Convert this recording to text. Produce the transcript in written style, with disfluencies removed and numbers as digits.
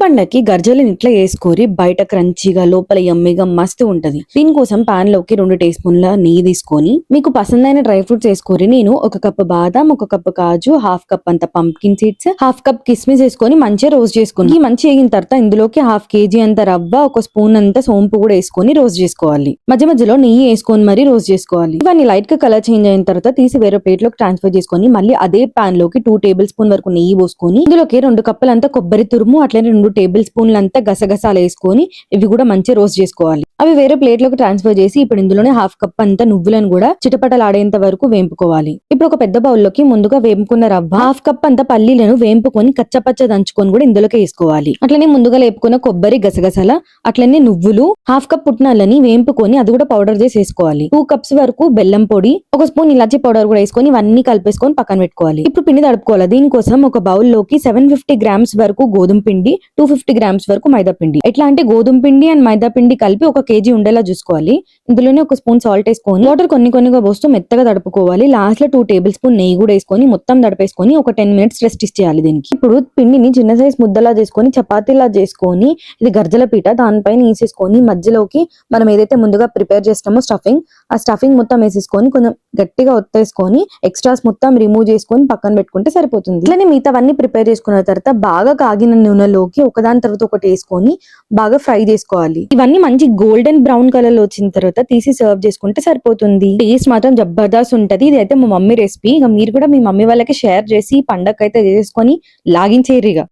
పండక్కి గర్జలని ఇట్లా వేసుకోరి బయట క్రంచీగా లోపల యమ్మీగా మస్తు ఉంటది. దీనికోసం పాన్ లోకి 2 టీ స్పూన్ల నెయ్యి తీసుకొని మీకు పసందైన డ్రై ఫ్రూట్స్ వేసుకోరి. నేను 1 కప్ బాదం, 1 కప్ కాజు, హాఫ్ కప్ అంత పంప్కిన్ సీడ్స్, హాఫ్ కప్ కిస్మిస్ వేసుకొని మంచిగా రోస్ట్ చేసుకుని ఈ మంచి వేగిన తర్వాత ఇందులోకి హాఫ్ కేజీ అంత రవ్వ, 1 స్పూన్ అంత సోంపు కూడా వేసుకొని రోస్ట్ చేసుకోవాలి. మధ్య మధ్యలో నెయ్యి వేసుకొని మరీ రోస్ట్ చేసుకోవాలి. ఇవన్నీ లైట్ గా కలర్ చేంజ్ అయిన తర్వాత తీసి వేరే ప్లేట్ లోకి ట్రాన్స్ఫర్ చేసుకొని మళ్ళీ అదే పాన్ లోకి 2 టేబుల్ స్పూన్ వరకు నెయ్యి పోసుకొని ఇందులోకి 2 కప్పులంతా కొబ్బరి తురుము, అట్లనే 2 టేబుల్ స్పూన్లంతా గసగసాలు వేసుకొని ఇవి కూడా మంచిగా రోస్ట్ చేసుకోవాలి. అవి వేరే ప్లేట్ లోకి ట్రాన్స్ఫర్ చేసి ఇప్పుడు ఇందులోనే హాఫ్ కప్ అంతా నువ్వులను కూడా చిటపటలాడేంత వరకు వేంపుకోవాలి. ఇప్పుడు ఒక పెద్ద బౌల్ లోకి ముందుగా వేపుకున్న రవ్వ, హాఫ్ కప్ అంతా పల్లీలను వేంపుకొని కచ్చపచ్చ దంచుకొని కూడా ఇందులోకి వేసుకోవాలి. అట్లనే ముందుగా లేపుకున్న కొబ్బరి, గసగసాల, అట్లనే నువ్వులు, హాఫ్ కప్ పుట్నాలని వేంపుకొని అది కూడా పౌడర్ చేసి వేసుకోవాలి. 2 కప్స్ వరకు బెల్లం పొడి, 1 స్పూన్ ఇలాచి పౌడర్ కూడా వేసుకొని ఇవన్నీ కలిపేసుకొని పక్కన పెట్టుకోవాలి. ఇప్పుడు పిండి తడుపుకోవాలి. దీనికోసం ఒక బౌల్ లోకి 750 గ్రామ్స్ వరకు గోధుమ పిండి, 250 గ్రామ్స్ వరకు మైదా పిండి, ఎట్లా అంటే గోధుమ పిండి అండ్ మైదా పిండి కలిపి 1 కేజీ ఉండేలా చూసుకోవాలి. ఇందులోనే 1 స్పూన్ సాల్ట్ వేసుకొని వాటర్ కొన్నిగా పోస్తూ మెత్తగా తడుపుకోవాలి. లాస్ట్ లో 2 టేబుల్ స్పూన్ నెయ్యి కూడా వేసుకొని మొత్తం తడిపేసుకొని ఒక 10 మినిట్స్ రెస్ట్ ఇచ్చేయాలి. దీనికి ఇప్పుడు పిండిని చిన్న సైజ్ ముద్దలా చేసుకొని చపాతీలా చేసుకొని ఇది గర్జల పీట దానిపైన వేసేసుకొని మధ్యలోకి మనం ఏదైతే ముందుగా ప్రిపేర్ చేస్తామో ఆ స్టఫింగ్ మొత్తం వేసేసుకొని కొంచెం గట్టిగా ఒత్తేసుకొని ఎక్స్ట్రాస్ మొత్తం రిమూవ్ చేసుకొని పక్కన పెట్టుకుంటే సరిపోతుంది. ఇట్లనే మిగతావన్నీ ప్రిపేర్ చేసుకున్న తర్వాత బాగా కాగిన నూనెలోకి ఒకదాని తర్వాత ఒకటి వేసుకొని బాగా ఫ్రై చేసుకోవాలి. ఇవన్నీ మంచి గోల్డెన్ బ్రౌన్ కలర్ లో వచ్చిన తర్వాత తీసి సర్వ్ చేసుకుంటే సరిపోతుంది. టేస్ట్ మాత్రం జబర్దస్త్ ఉంటది. ఇది అయితే మా మమ్మీ రెసిపీ. ఇక మీరు కూడా మీ మమ్మీ వాళ్ళకి షేర్ చేసి పండగ అయితే చేసుకొని లాగించేరిగా.